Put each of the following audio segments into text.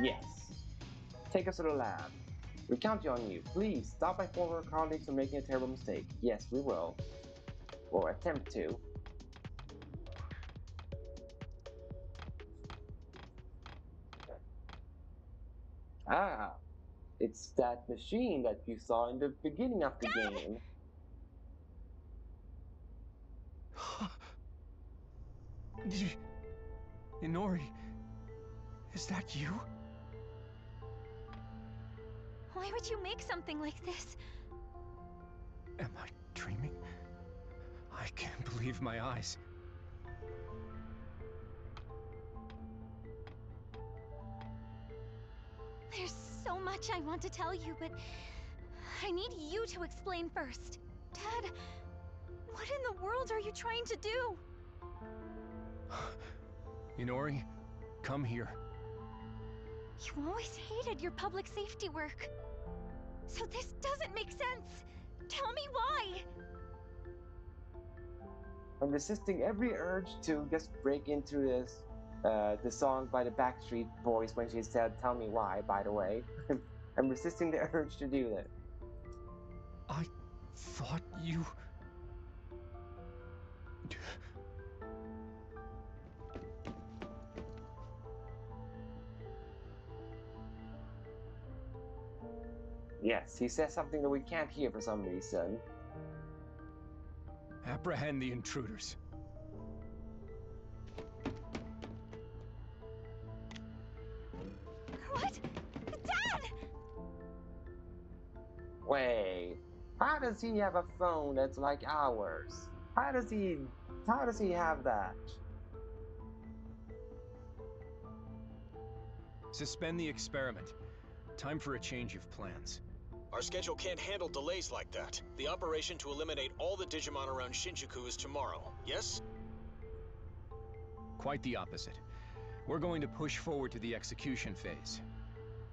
Yes. Take us to the lab. We count on you. Please stop my former colleagues from making a terrible mistake. Yes, we will. Or attempt to. Ah, it's that machine that you saw in the beginning of the game. Inori, is that you? Why would you make something like this? Am I dreaming? I can't believe my eyes. There's so much I want to tell you, but I need you to explain first. Dad, what in the world are you trying to do? Inori, come here. You always hated your public safety work. So this doesn't make sense. Tell me why. I'm resisting every urge to just break into this, the song by the Backstreet Boys when she said, "Tell me why," by the way. I'm resisting the urge to do that. I thought you... Yes, he says something that we can't hear for some reason. Apprehend the intruders. What? Dad! Wait, how does he have a phone that's like ours? How does he have that? Suspend the experiment. Time for a change of plans. Our schedule can't handle delays like that. The operation to eliminate all the Digimon around Shinjuku is tomorrow, yes? Quite the opposite. We're going to push forward to the execution phase.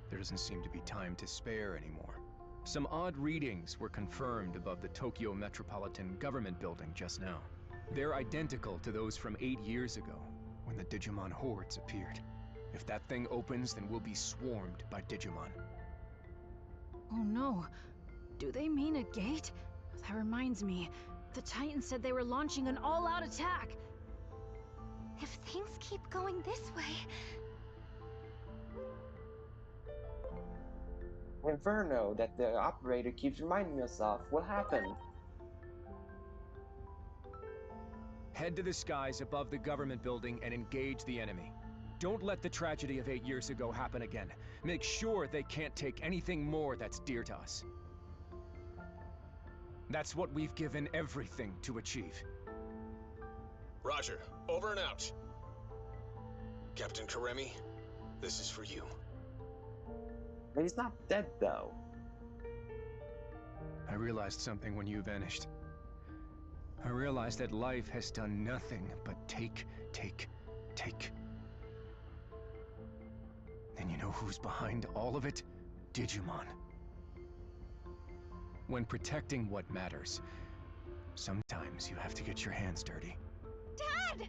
There doesn't seem to be time to spare anymore. Some odd readings were confirmed above the Tokyo Metropolitan Government Building just now. They're identical to those from 8 years ago, when the Digimon hordes appeared. If that thing opens, then we'll be swarmed by Digimon. Oh no. Do they mean a gate? That reminds me. The Titans said they were launching an all-out attack. If things keep going this way... Inferno that the operator keeps reminding us of will happen. Head to the skies above the government building and engage the enemy. Don't let the tragedy of 8 years ago happen again. Make sure they can't take anything more that's dear to us. That's what we've given everything to achieve. Roger. Over and out. Captain Karemi, this is for you. But he's not dead though. I realized something when you vanished. I realized that life has done nothing but take. And you know who's behind all of it? Digimon. When protecting what matters, sometimes you have to get your hands dirty. Dad!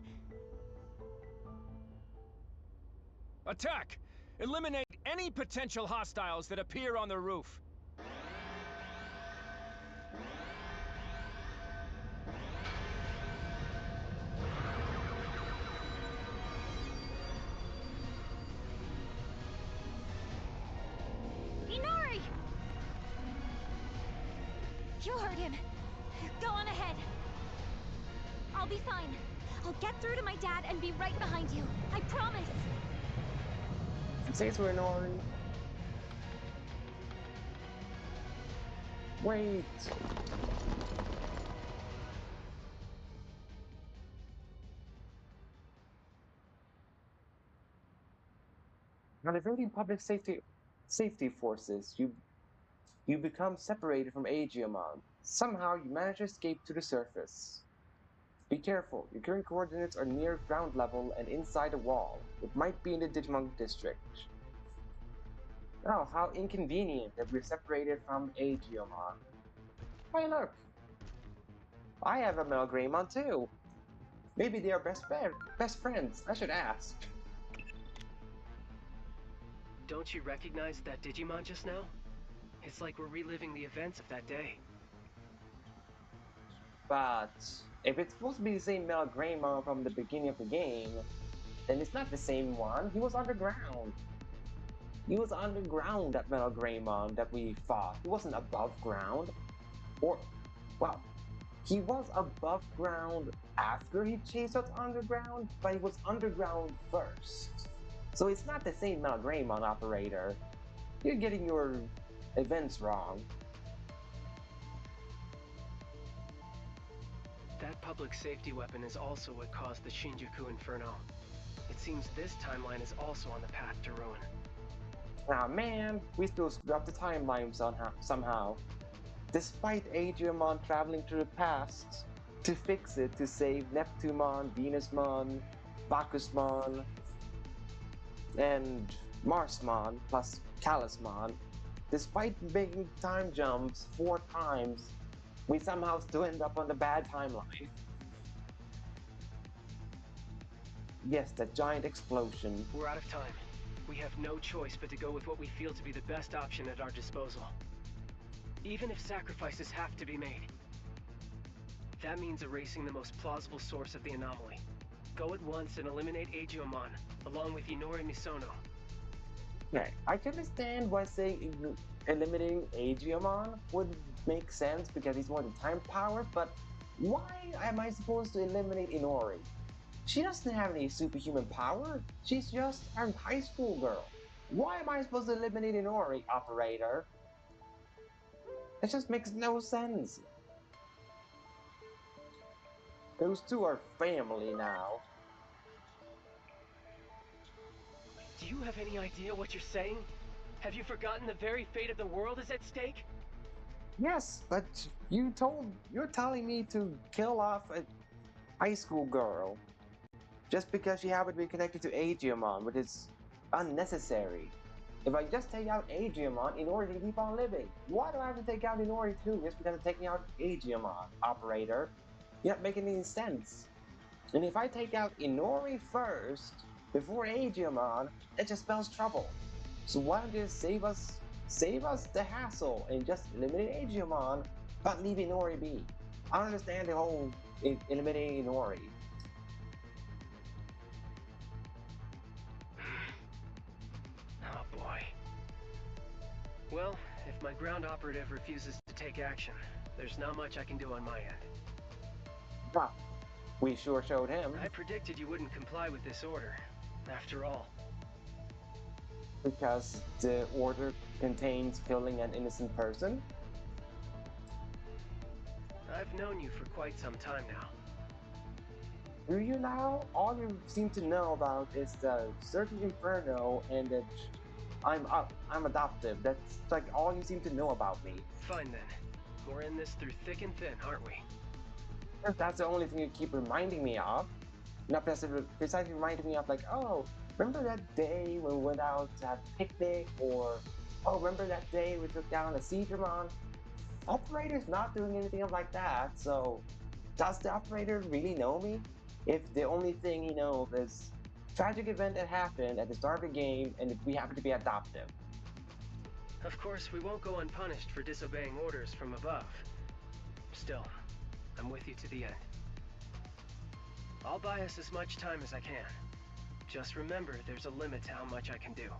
Attack! Eliminate any potential hostiles that appear on the roof. Inori! You heard him. Go on ahead. I'll be fine. I'll get through to my dad and be right behind you. I promise. Say it's Inori. Wait. Now, evading public safety forces, you become separated from Aegeomon. Somehow, you manage to escape to the surface. Be careful, your current coordinates are near ground level and inside a wall. It might be in the Digimon district. Oh, how inconvenient that we're separated from Aegeomon. Hey look! I have a Melgreymon too! Maybe they are best friends, I should ask. Don't you recognize that Digimon just now? It's like we're reliving the events of that day. But if it's supposed to be the same Metal Greymon from the beginning of the game, then it's not the same one. He was underground. He was underground, that Metal Greymon that we fought. He wasn't above ground. Or, well, he was above ground after he chased us underground, but he was underground first. So it's not the same Metal Greymon, operator. You're getting your events wrong. That public safety weapon is also what caused the Shinjuku Inferno. It seems this timeline is also on the path to ruin. Ah man, we still screwed up the timeline somehow. Despite Adriamon traveling to the past to fix it, to save Neptunemon, Venusmon, Bacchusmon, and Marsmon, plus Calismon, despite making time jumps 4 times, we somehow still end up on the bad timeline. Yes, that giant explosion. We're out of time. We have no choice but to go with what we feel to be the best option at our disposal. Even if sacrifices have to be made. That means erasing the most plausible source of the anomaly. Go at once and eliminate Agiomon, along with Inori Misono. Okay, I can understand why saying eliminating Agiomon would make sense because he's more than time power, but why am I supposed to eliminate Inori? She doesn't have any superhuman power. She's just a high school girl. Why am I supposed to eliminate Inori, operator? It just makes no sense. Those two are family now. Do you have any idea what you're saying? Have you forgotten the very fate of the world is at stake? Yes, but you're telling me to kill off a high school girl just because she happened to be connected to Agiamon, which is unnecessary. If I just take out Agiamon in order to keep on living, why do I have to take out Inori too just because of taking out Agiamon, operator? You're not making any sense. And if I take out Inori first, before Agiamon, it just spells trouble. So why don't you just save us the hassle and just eliminate Agiamon, but leave Inori be? I don't understand the whole eliminating Inori. Oh boy. Well, if my ground operative refuses to take action, there's not much I can do on my end. But we sure showed him. I predicted you wouldn't comply with this order. After all. Because the order contains killing an innocent person. I've known you for quite some time now. Do you now? All you seem to know about is the certain Inferno and that I'm adoptive. That's like all you seem to know about me. Fine then. We're in this through thick and thin, aren't we? If that's the only thing you keep reminding me of. Not precisely reminding me of like, oh, remember that day when we went out to have a picnic? Or, oh, remember that day we took down a Seedramon? Operator's not doing anything like that, so does the operator really know me? If the only thing he knows is tragic event that happened at the start of the game and we happen to be adoptive. Of course, we won't go unpunished for disobeying orders from above. Still, I'm with you to the end. I'll buy us as much time as I can. Just remember, there's a limit to how much I can do.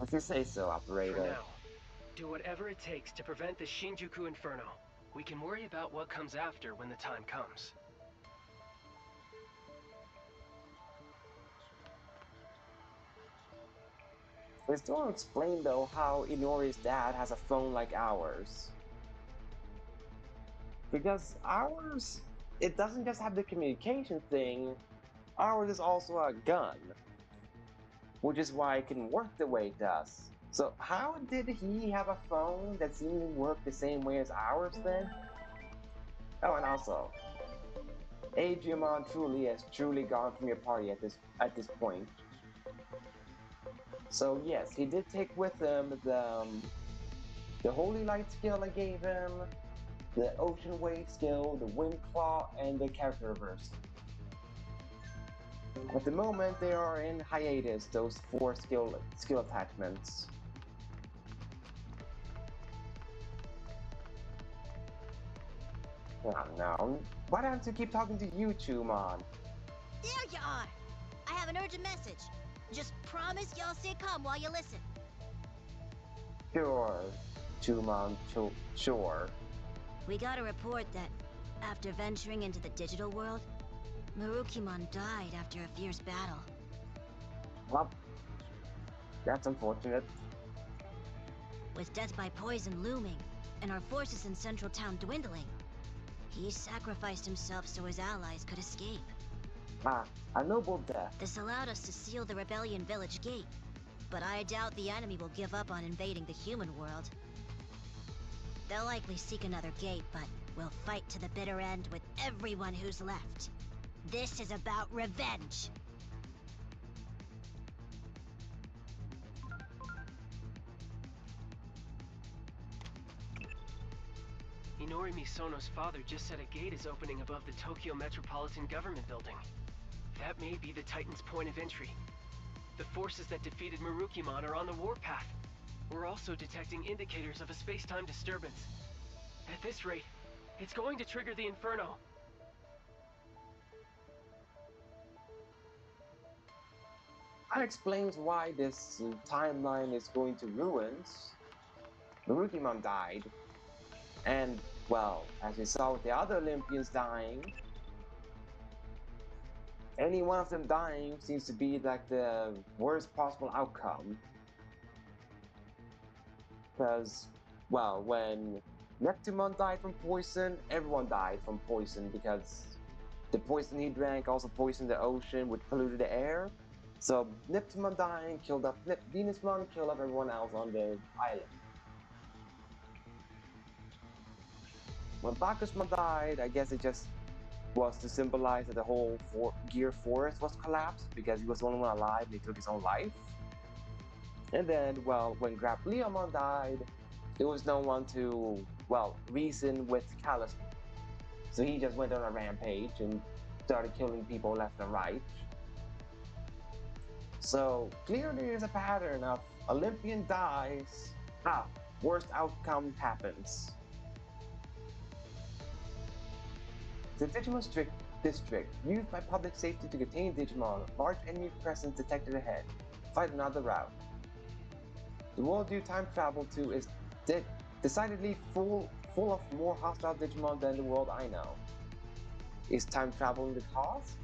If you say so, operator. For now, do whatever it takes to prevent the Shinjuku Inferno. We can worry about what comes after when the time comes. They still don't explain though how Inori's dad has a phone like ours. Because ours, it doesn't just have the communication thing, ours is also a gun. Which is why it can work the way it does. So how did he have a phone that seemed to work the same way as ours then? Oh, and also, Adriamon truly has gone from your party at this point. So yes, he did take with him the Holy Light skill I gave him, the Ocean Wave skill, the Wind Claw, and the Character Reverse. At the moment, they are in hiatus, those four skill attachments. Oh no. Why do I have to keep talking to you two, Mon? There you are! I have an urgent message. Just promise y'all stay calm while you listen. Sure. Chumon, sure. We got a report that, after venturing into the digital world, Marukimon died after a fierce battle. Well, that's unfortunate. With death by poison looming, and our forces in central town dwindling, he sacrificed himself so his allies could escape. Ah, a noble death. This allowed us to seal the rebellion village gate, but I doubt the enemy will give up on invading the human world. They'll likely seek another gate, but we'll fight to the bitter end with everyone who's left. This is about revenge. Inori Misono's father just said a gate is opening above the Tokyo Metropolitan Government Building. That may be the Titan's point of entry. The forces that defeated Marukimon are on the warpath. We're also detecting indicators of a space-time disturbance. At this rate, it's going to trigger the Inferno. That explains why this timeline is going to ruins. Marukimon died. And, well, as we saw with the other Olympians dying, any one of them dying seems to be like the worst possible outcome. Because, well, when Neptune died from poison, everyone died from poison because the poison he drank also poisoned the ocean, which polluted the air. So Neptune dying killed up Venusmon, killed up everyone else on the island. When Bacchusmon died, I guess it just was to symbolize that the whole Gear Forest was collapsed because he was the only one alive and he took his own life. And then, well, when Grapleomon died, there was no one to, well, reason with Callus. So he just went on a rampage and started killing people left and right. So clearly there's a pattern of Olympian dies, worst outcome happens. The Digimon District, used by public safety to contain Digimon, large enemy presence detected ahead. Find another route. The world you time travel to is decidedly full of more hostile Digimon than the world I know. Is time travel the cause?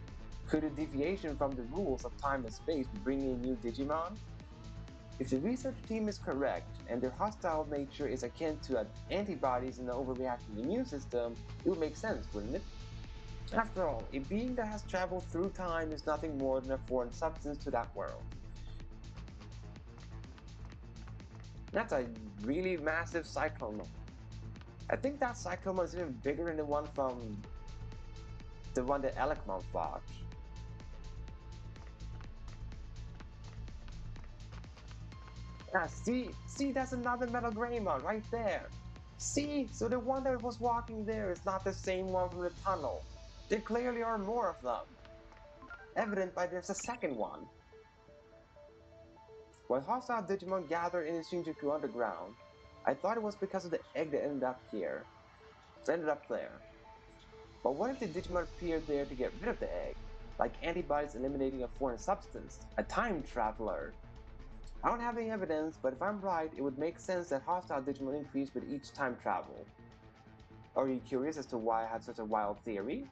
Could a deviation from the rules of time and space be bringing in new Digimon? If the research team is correct, and their hostile nature is akin to antibodies in the overreacting immune system, it would make sense, wouldn't it? After all, a being that has traveled through time is nothing more than a foreign substance to that world. That's a really massive cyclone. I think that cyclone is even bigger than the one that Elecmon fought. Ah, see, that's another Metal Greymon right there. See, so the one that was walking there is not the same one from the tunnel. There clearly are more of them. Evident by there's a second one. When hostile Digimon gathered in the Shinjuku underground, I thought it was because of the egg that ended up here. So ended up there. But what if the Digimon appeared there to get rid of the egg? Like antibodies eliminating a foreign substance, a time traveler. I don't have any evidence, but if I'm right, it would make sense that hostile Digimon increase with each time travel. Are you curious as to why I had such a wild theory?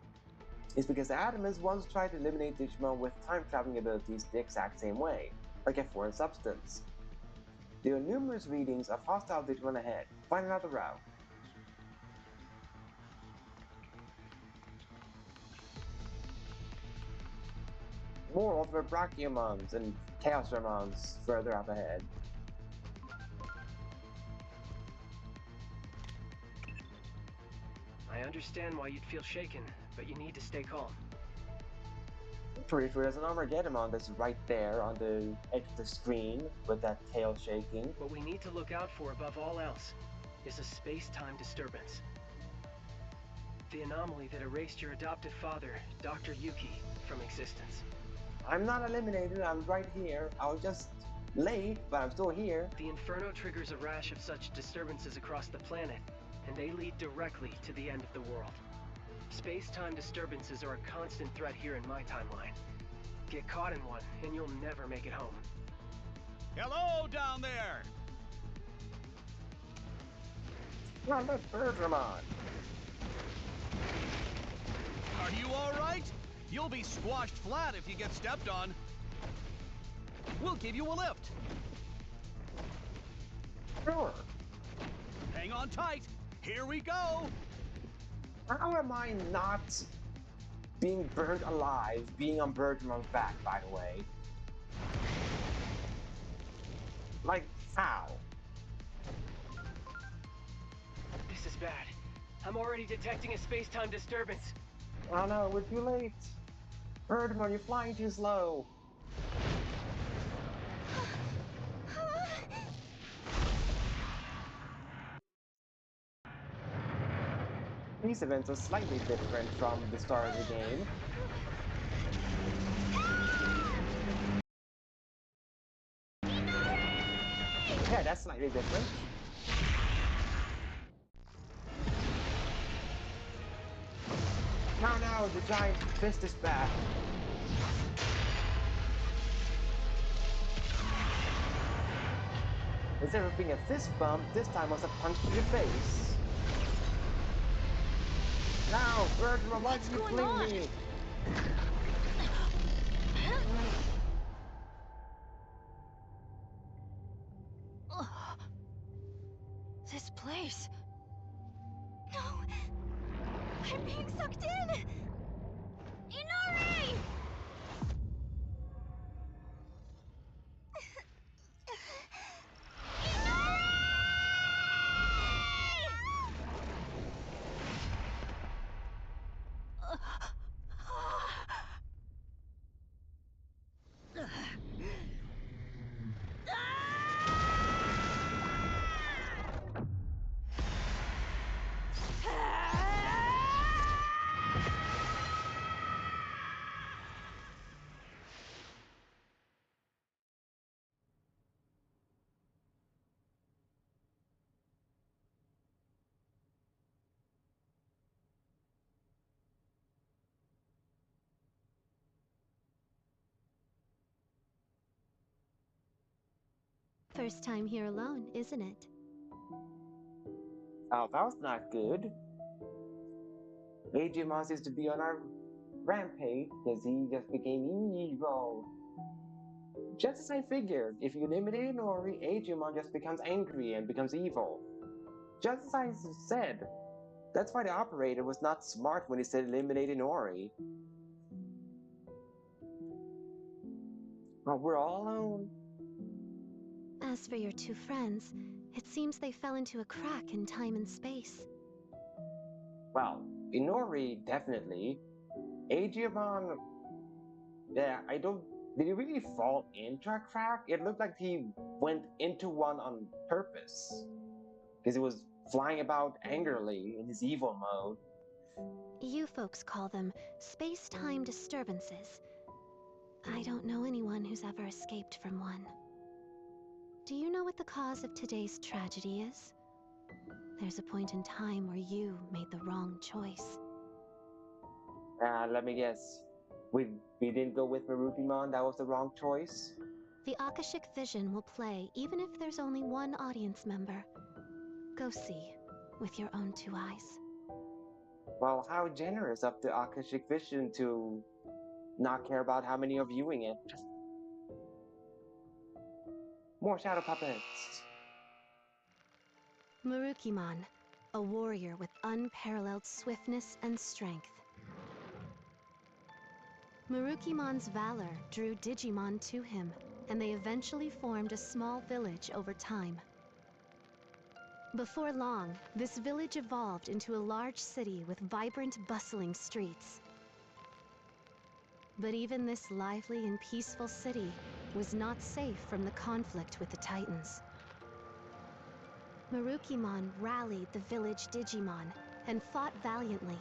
It's because Adamans once tried to eliminate Digimon with time traveling abilities the exact same way, like a foreign substance. There are numerous readings of hostile Digimon ahead. Find another route. More Ultimate Brachiomons and Chaos Ramons further up ahead. I understand why you'd feel shaken, but you need to stay calm. Pretty sure there's an Armageddon that's right there on the edge of the screen with that tail shaking. What we need to look out for above all else is a space-time disturbance. The anomaly that erased your adoptive father, Dr. Yuki, from existence. I'm not eliminated, I'm right here. I was just late, but I'm still here. The Inferno triggers a rash of such disturbances across the planet, and they lead directly to the end of the world. Space-time disturbances are a constant threat here in my timeline. Get caught in one, and you'll never make it home. Hello down there! Well, that's Bergermon. Are you alright? You'll be squashed flat if you get stepped on. We'll give you a lift. Sure. Hang on tight. Here we go. How am I not being burned alive, being on Bergermon's back, by the way? Like, how? This is bad. I'm already detecting a space-time disturbance. Oh no, we're too late. Bergermon, you're flying too slow. These events are slightly different from the start of the game. Yeah, that's slightly different. No, the giant fist is back. Instead of being a fist bump, this time was a punch to the face. Now, Bergermon, why did you fling me? This place. No! I'm being sucked in! Inori! First time here alone, isn't it? Oh, that was not good. Digimon seems to be on our rampage because he just became evil. Just as I figured, if you eliminate Inori, Digimon just becomes angry and becomes evil. Just as I said. That's why the operator was not smart when he said eliminate Inori. Oh, we're all alone. As for your two friends, it seems they fell into a crack in time and space. Well, Inori, definitely. Digimon, yeah, I don't... Did he really fall into a crack? It looked like he went into one on purpose. Because he was flying about angrily in his evil mode. You folks call them space-time disturbances. I don't know anyone who's ever escaped from one. Do you know what the cause of today's tragedy is? There's a point in time where you made the wrong choice. Let me guess. We didn't go with Marukimon, that was the wrong choice? The Akashic Vision will play even if there's only one audience member. Go see, with your own two eyes. Well, how generous of the Akashic Vision to not care about how many are viewing it. More shadow puppets. Marukimon, a warrior with unparalleled swiftness and strength. Marukimon's valor drew Digimon to him, and they eventually formed a small village over time. Before long, this village evolved into a large city with vibrant, bustling streets. But even this lively and peaceful city was not safe from the conflict with the Titans. Marukimon rallied the village Digimon and fought valiantly,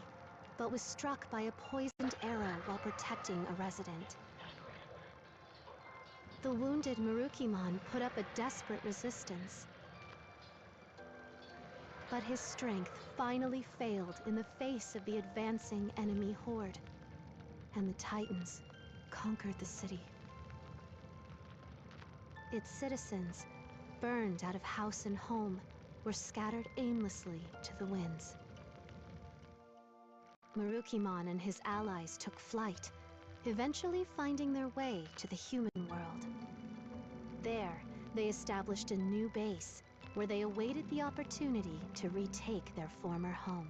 but was struck by a poisoned arrow while protecting a resident. The wounded Marukimon put up a desperate resistance. But his strength finally failed in the face of the advancing enemy horde, and the Titans conquered the city. Its citizens, burned out of house and home, were scattered aimlessly to the winds. Marukimon and his allies took flight, eventually finding their way to the human world. There, they established a new base, where they awaited the opportunity to retake their former home.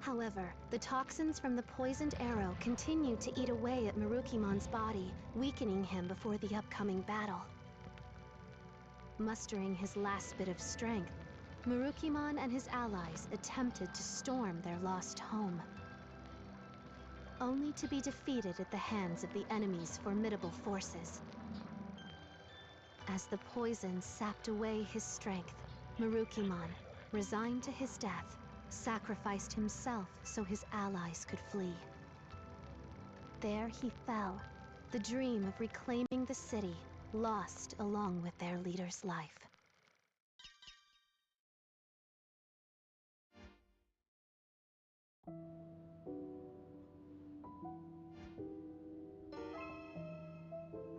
However, the toxins from the poisoned arrow continued to eat away at Marukimon's body, weakening him before the upcoming battle. Mustering his last bit of strength, Marukimon and his allies attempted to storm their lost home, only to be defeated at the hands of the enemy's formidable forces. As the poison sapped away his strength, Marukimon, resigned to his death, sacrificed himself so his allies could flee. There he fell, the dream of reclaiming the city lost along with their leader's life.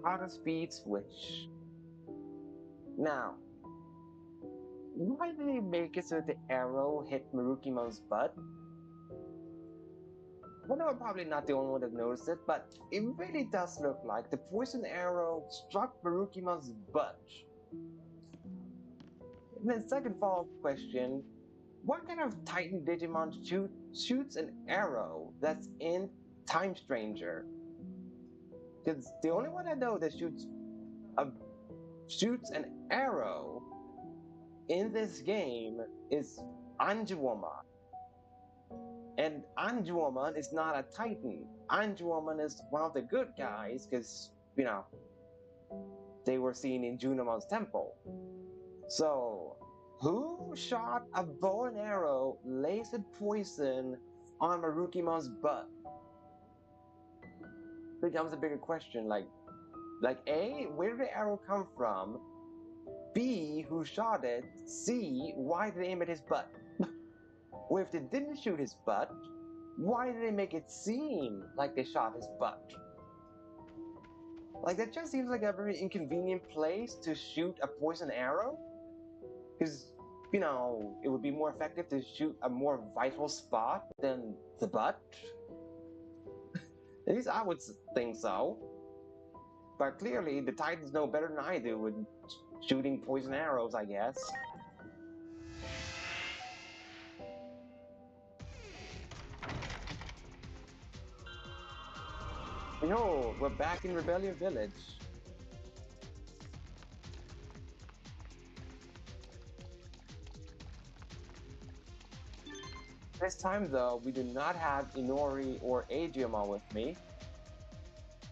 How to speed switch. Now, why did they make it so the arrow hit Marukimon's butt? I know I'm probably not the only one that noticed it, but it really does look like the poison arrow struck Marukimon's butt. And then second follow-up question, what kind of Titan Digimon shoots an arrow that's in Time Stranger? Because the only one I know that shoots an arrow in this game is Anjuwomon. And Anjuwomon is not a Titan. Anjuwomon is one of the good guys because, you know, they were seen in Junomon's temple. So, who shot a bow and arrow lasered poison on Marukimon's butt? Becomes a bigger question, like A, where did the arrow come from? B, who shot it? C, why did they aim at his butt? Or if they didn't shoot his butt, why did they make it seem like they shot his butt? Like, that just seems like a very inconvenient place to shoot a poison arrow. Because, you know, it would be more effective to shoot a more vital spot than the butt. At least I would think so. But clearly, the Titans know better than I do with shooting poison arrows, I guess. Behold, we're back in Rebellion Village. This time, though, we do not have Inori or Adriamon with me.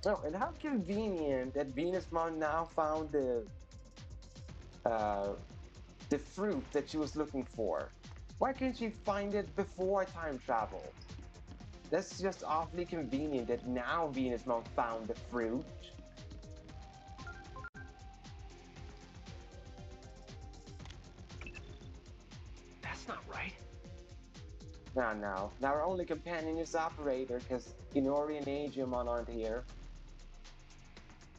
Oh, and how convenient that Venusmon now found the fruit that she was looking for. Why couldn't she find it before time travel? That's just awfully convenient that now Venusmon found the fruit. That's not right. No. Now our only companion is Operator, because Inori and Adriamon aren't here.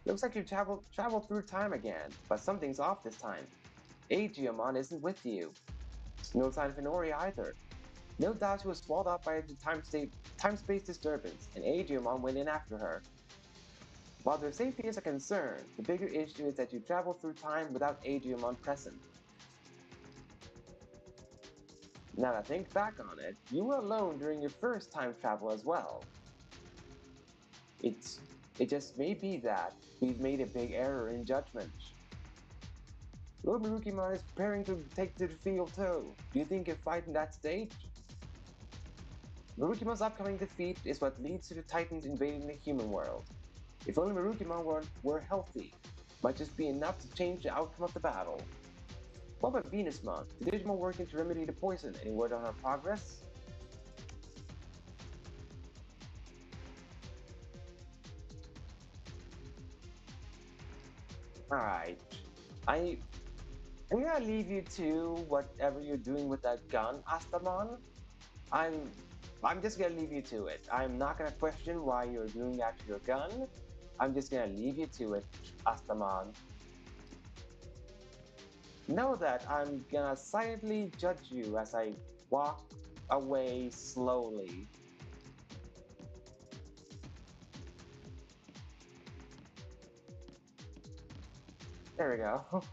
Looks like you traveled through time again, but something's off this time. Adriamon isn't with you. No sign of Inori either. No doubt she was swallowed up by the time-space disturbance, and Adriamon went in after her. While their safety is a concern, the bigger issue is that you travel through time without Adriamon present. Now that I think back on it, you were alone during your first time travel as well. It just may be that we've made a big error in judgment. Lord Marukimon is preparing to take to the field too. Do you think he'll fight in that stage? Marukimon's upcoming defeat is what leads to the Titans invading the human world. If only Marukimon were healthy, might just be enough to change the outcome of the battle. What about Venusmon? The Digimon working to remedy the poison? Any word on her progress? Alright. I'm gonna leave you to whatever you're doing with that gun, Astamon. I'm I'm just gonna leave you to it. I'm not gonna question why you're doing that to your gun. I'm just gonna leave you to it, Astamon. Know that I'm gonna silently judge you as I walk away slowly. There we go.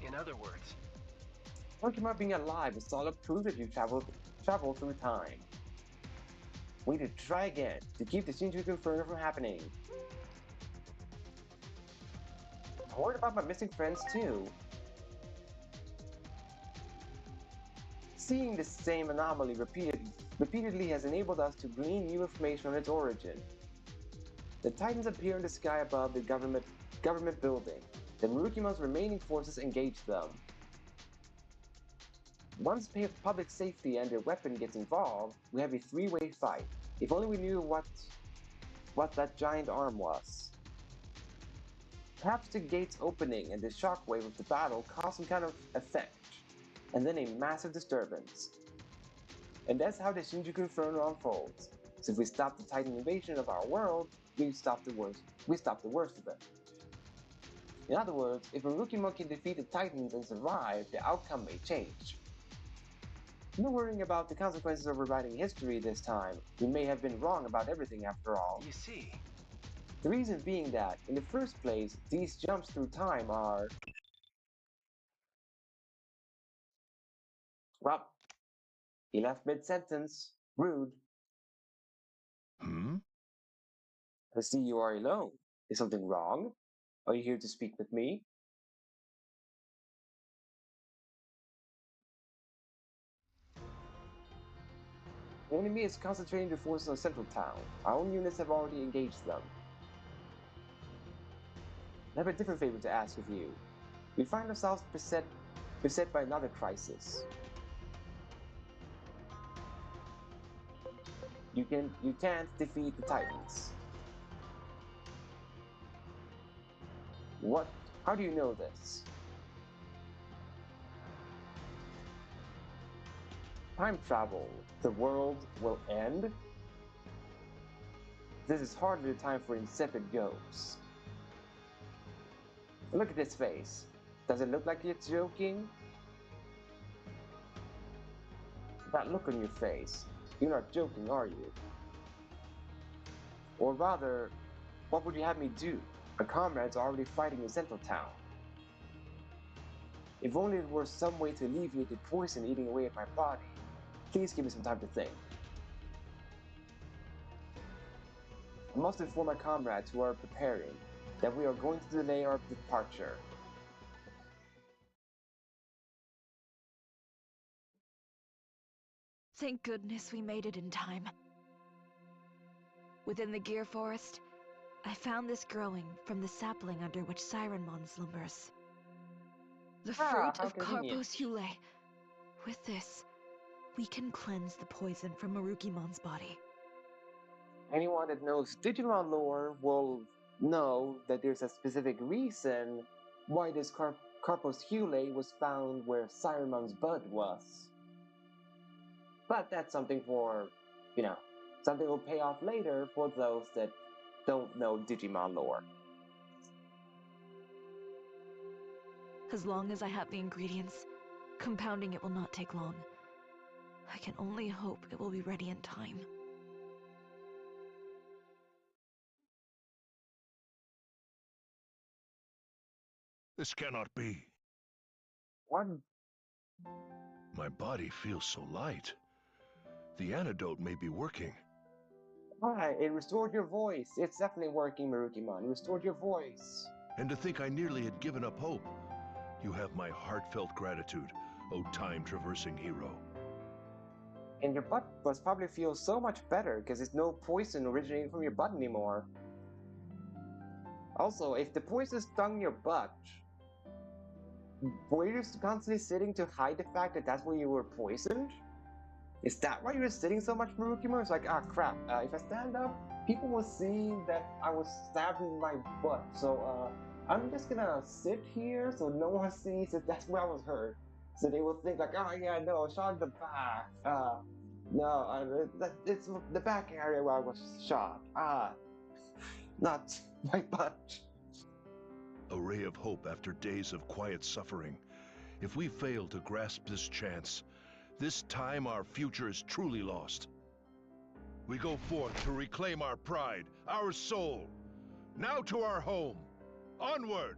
In other words, Talking about being alive is solid proof that you travel through time. We need to try again to keep the Shinjuku Inferno from happening. I'm worried about my missing friends too. Seeing the same anomaly repeatedly has enabled us to glean new information on its origin. The Titans appear in the sky above the government building. The Murukimon's remaining forces engage them. Once public safety and their weapon gets involved, we have a three-way fight. If only we knew what that giant arm was. Perhaps the gates opening and the shockwave of the battle cause some kind of effect, and then a massive disturbance. And that's how the Shinjuku Inferno unfolds. So if we stop the Titan invasion of our world, we stop the worst of it. In other words, if Murukimon can defeat the Titans and survive, the outcome may change. No worrying about the consequences of rewriting history this time. We may have been wrong about everything after all. you see, The reason being that, in the first place, these jumps through time are... Well, he left mid-sentence. Rude. Hmm? I see you are alone. Is something wrong? Are you here to speak with me? The enemy is concentrating their forces on Central Town. Our own units have already engaged them. I have a different favor to ask of you. We find ourselves beset by another crisis. You can't defeat the Titans. What? How do you know this? Time travel. The world will end? This is hardly the time for insipid jokes. Look at his face. Does it look like it's joking? That look on your face. You're not joking, are you? Or rather, what would you have me do? My comrades are already fighting in Central Town. If only there were some way to alleviate the poison eating away at my body. Please give me some time to think. I must inform my comrades who are preparing that we are going to delay our departure. Thank goodness we made it in time. Within the Gear Forest, I found this growing from the sapling under which Sirenmon slumbers. The fruit How of convenient. Carpos Hule. With this, we can cleanse the poison from Marukimon's body. Anyone that knows Digimon lore will know that there's a specific reason why this Carpos Hule was found where Siremon's bud was. But that's something for, something will pay off later for those that don't know Digimon lore. As long as I have the ingredients, compounding it will not take long. I can only hope it will be ready in time. This cannot be. What? My body feels so light. The antidote may be working. Why? It restored your voice. It's definitely working, Marukimon. It restored your voice. And to think I nearly had given up hope. You have my heartfelt gratitude, O time-traversing hero. And your butt must probably feel so much better because there's no poison originating from your butt anymore. Also, if the poison stung your butt, were you just constantly sitting to hide the fact that that's where you were poisoned? Is that why you're sitting so much, Marukimo? It's like, ah, crap. If I stand up, people will see that I was stabbed in my butt. So, I'm just gonna sit here so no one sees that that's where I was hurt. So they will think like, oh yeah, no, shot in the back. No, it's the back area where I was shot. Not my butt. A ray of hope after days of quiet suffering. If we fail to grasp this chance, this time our future is truly lost. We go forth to reclaim our pride, our soul. Now to our home. Onward!